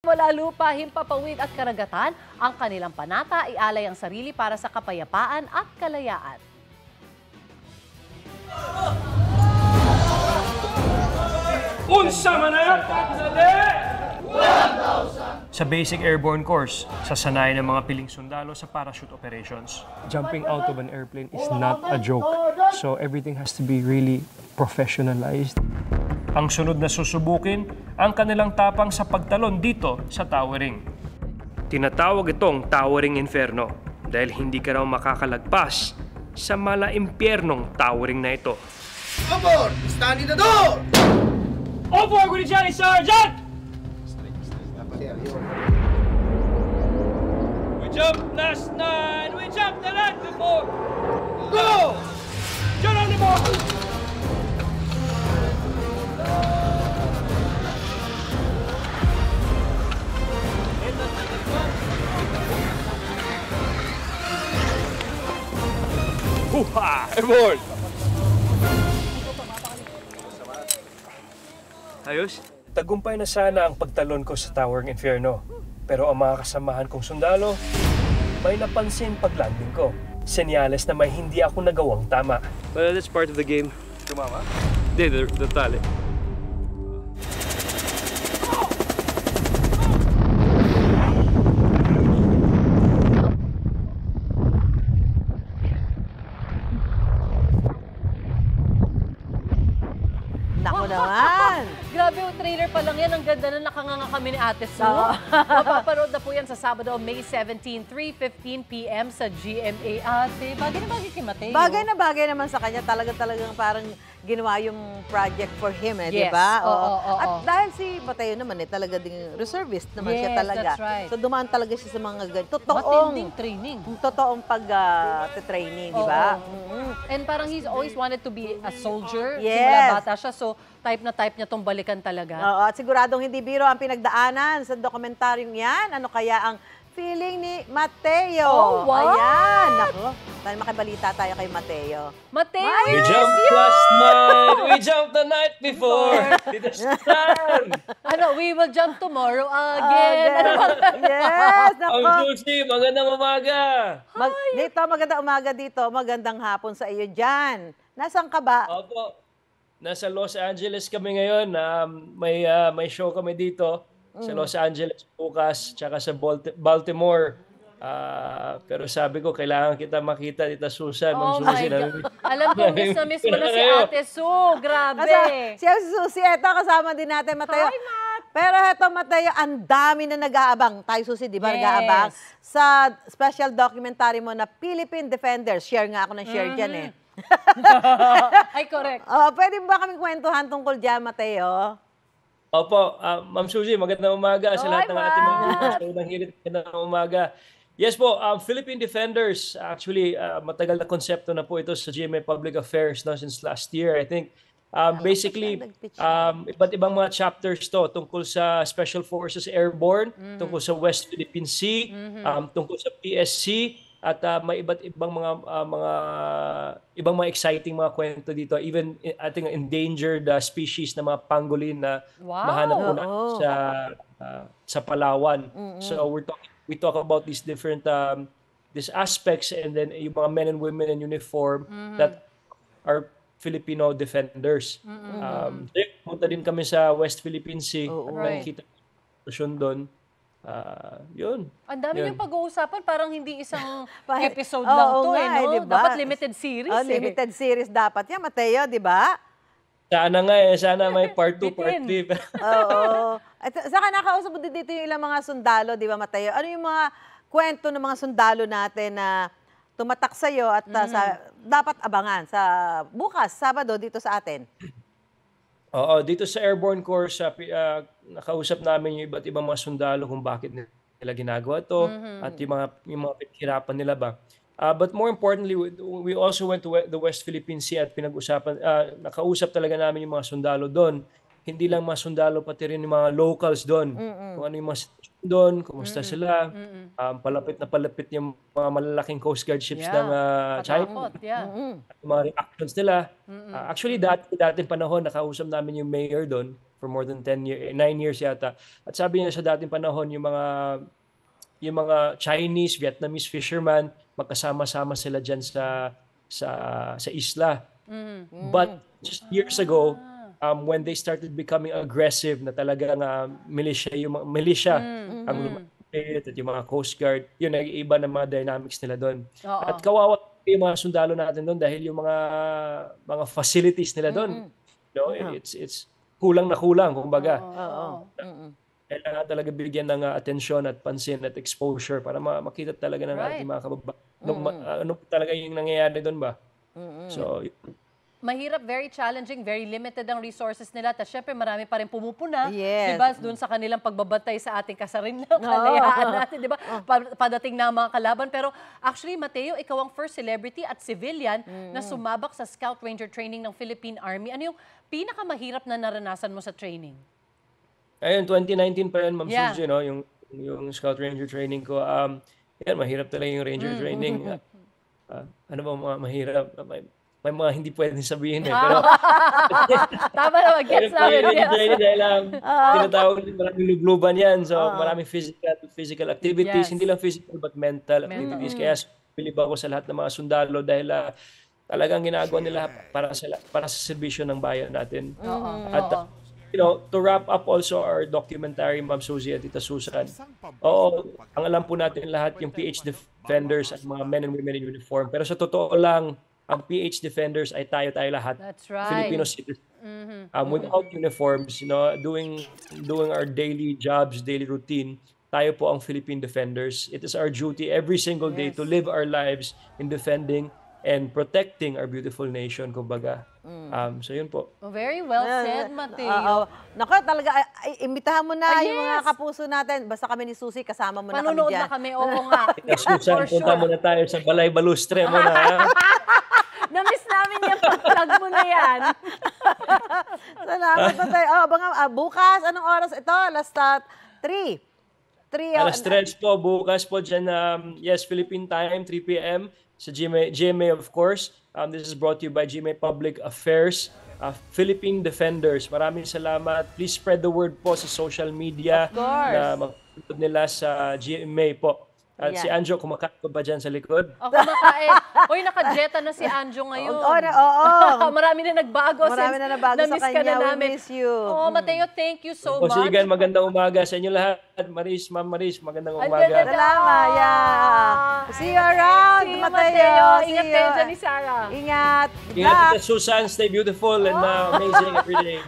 Mula lupa, himpapawid at karagatan, ang kanilang panata ialay ang sarili para sa kapayapaan at kalayaan. Unsa man sa basic airborne course, sasanayan ng mga piling sundalo sa parachute operations. Jumping out of an airplane is not a joke. So everything has to be really professionalized. Ang sunod na susubukin, ang kanilang tapang sa pagtalon dito sa towering. Tinatawag itong towering inferno dahil hindi ka raw makakalagpas sa mala-impyernong towering na ito. Aboard! Stand in the door! Opo, Gunichani Sergeant! We jumped last night! We jumped the night before! Go! Geronimo! Huha! Airborne! Ayos? Tagumpay na sana ang pagtalon ko sa Towering Inferno. Pero ang mga kasamahan kong sundalo, may napansin pag-landing ko. Senyales na may hindi ako nagawang tama. But that's part of the game. Tumama? Hindi, the tali. Naku naman! Grabe yung trailer pa lang yan. Ang ganda na nakanganga kami ni Ate Sue. Mapapanood na po yan sa Sabado, May 17, 3:15 p.m. sa GMA. Ate, bagay na bagay kay Mateo. Bagay na bagay naman sa kanya. Talagang parang ginawa yung project for him, Yes. di ba? Oo. At dahil si Mateo naman, talaga ding reservist naman siya Yes, talaga. that's right. So dumaan talaga siya sa mga ganito. Matinding training. Totoong pag-training, di ba? Oo. And parang he's always wanted to be a soldier. Yes. Simula bata siya. So, type na type niya tong balikan talaga. Oo, at siguradong hindi biro ang pinagdaanan sa dokumentaryong yan. Ano kaya ang feeling ni Mateo? Oh, wow! Ayan, naku. Tayo makibalita tayo kay Mateo. Mateo! We jumped last night! We jumped the night before! Dito saan? Ano, we will jump tomorrow again. Ano ba? Yes, Ang naku. Susi, magandang umaga! Dito, magandang umaga dito. Magandang hapon sa iyo dyan. Nasaan ka ba? Opo, nasa Los Angeles kami ngayon. May show kami dito sa Los Angeles bukas, tsaka sa Baltimore. Pero sabi ko, kailangan kita makita dito, Susan. Oh Ma'am my Susi, God. Alam ko, miss na mo na si kayo. Ate Sue. Grabe. Siya si Susi. Eto, kasama din natin, Mateo. Hi, Matt. Pero eto, Mateo, ang dami na nag-aabang. Tayo, Susi, di ba, Yes. nag-aabang sa special documentary mo na Philippine Defenders. Share nga ako ng share dyan eh. Ay, correct. Pwede ba kaming kwentuhan tungkol dyan, Mateo? Opo, Ma'am Suzy, magandang umaga sa lahat Hi, ng ating mga Ma'am. viewers. Magandang hirit, magandang umaga. Yes po, Philippine Defenders, actually, matagal na konsepto na po ito sa GMA Public Affairs no, since last year. I think, basically, iba't ibang mga chapters to tungkol sa Special Forces Airborne, tungkol sa West Philippine Sea, tungkol sa PSC, at may iba't ibang mga exciting mga kwento dito, even ating endangered species na mga pangolin na Wow. mahanap po na sa Palawan. So we talk about these different these aspects, and then yung mga men and women in uniform that are Filipino defenders. Punta din kami sa West Philippine Sea. Right. Nakikita ko doon. Yun. Ang dami Yun. niyong pag-uusapan, parang hindi isang Bakit? episode lang Oo to nga, eh, no? di ba? Dapat limited series eh. Limited series dapat yan, Mateo, di ba? Sana nga sana may part 2, part 3. Oo. At saka nakausap mo din dito yung ilang mga sundalo, di ba, Mateo? Ano yung mga kwento ng mga sundalo natin na tumatak sa'yo at dapat abangan sa bukas, Sabado, dito sa atin? Oo, dito sa Airborne Course, nakausap namin yung iba't ibang mga sundalo kung bakit nila ginagawa to at yung mga pinaghirapan nila ba. But more importantly, we also went to the West Philippine Sea at pinag-usapan, nakausap talaga namin yung mga sundalo doon. hindi lang mga sundalo, pati rin yung mga locals doon. Kung ano yung mga sitwasyon doon, kumusta sila. Palapit na palapit yung mga malalaking Coast Guard ships ng China. Katakot, yeah. Yung mga reactions nila. Actually, dating panahon, nakausap namin yung mayor doon for more than 9 years yata. At sabi niya sa dating panahon, yung mga Chinese, Vietnamese fishermen, magkasama-sama sila dyan sa isla. But just years ago, when they started becoming aggressive na talagang militia ang lumapit at yung mga Coast Guard, yun, nag-iiba ng mga dynamics nila doon. At kawawa yung mga sundalo natin doon dahil yung mga facilities nila doon, it's kulang na kulang, kumbaga. Kailangan talaga bigyan ng atensyon at pansin at exposure para makita talaga ng ating mga kababayan. Ano talaga yung nangyayari doon ba? So, mahirap, very challenging, very limited ang resources nila. Tapos syempre marami pa rin pumupuna, Yes. diba, doon sa kanilang pagbabantay sa ating kasarinlang kalayaan natin, diba? Padating na ang mga kalaban. Pero actually, Mateo, ikaw ang first celebrity at civilian na sumabak sa Scout Ranger training ng Philippine Army. Ano yung pinakamahirap na naranasan mo sa training? Ayun, 2019 pa yun, Ma'am Suzy, no? Yung Scout Ranger training ko. Yan, mahirap talaga yung Ranger training. Ano ba mga mahirap? May mga hindi pwedeng sabihin eh. Pero, Tama na, mag-gets namin. enjoy dahil tinatawag maraming lubluban yan. So, maraming physical activities. Yes. Hindi lang physical but mental activities. Kaya bilib ako sa lahat ng mga sundalo dahil talagang ginagawa nila para sa serbisyo ng bayan natin. At to wrap up also our documentary, Ma'am Suzy at Tita Susan. Ang alam po natin lahat yung PH Defenders at mga men and women in uniform. Pero sa totoo lang, ang PH Defenders ay tayo lahat. That's right. Filipino citizens. Without uniforms, doing our daily jobs, daily routine, tayo po ang Philippine Defenders. It is our duty every single day to live our lives in defending and protecting our beautiful nation, kumbaga. So yun po. Very well said, Mateo. Naku, talaga, imbitahan mo na yung mga yes. kapuso natin. Basta kami ni Susie, kasama mo na kami Panunood dyan. na kami, oo nga. Susan, punta muna tayo sa Balay Balustre muna. Ha? Na-miss namin yung pag-plug mo na yan. Salamat na tayo. Bukas, anong oras ito? Last 3. Alas 3 po, bukas po dyan, yes, Philippine time, 3 p.m. sa GMA of course. This is brought to you by GMA Public Affairs, Philippine Defenders. Maraming salamat. Please spread the word po sa social media na mag-upload nila sa GMA po. At si Anjo, kumakain pa ba dyan sa likod? Kumakain. Uy, naka-jeta na si Anjo ngayon. Marami na nagbago. Marami na nagbago sa kanya. We miss you. Mateo, thank you so much. Sigan, magandang umaga sa inyo lahat. Ma'am Maris, magandang umaga. Salamat. See you around, See you, Mateo. Ingat kayo dyan ni Sarah. Ingat. Ingat, Susan. Stay beautiful and amazing every day.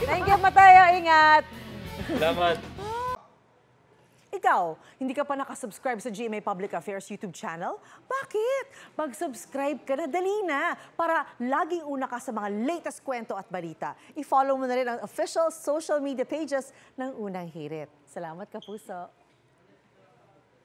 Thank you, Mateo. Ingat. Salamat. Ikaw, hindi ka pa nakasubscribe sa GMA Public Affairs YouTube channel? Bakit? Mag-subscribe ka na, dali na, para laging una ka sa mga latest kwento at balita. I-follow mo na rin ang official social media pages ng Unang Hirit. Salamat, Kapuso.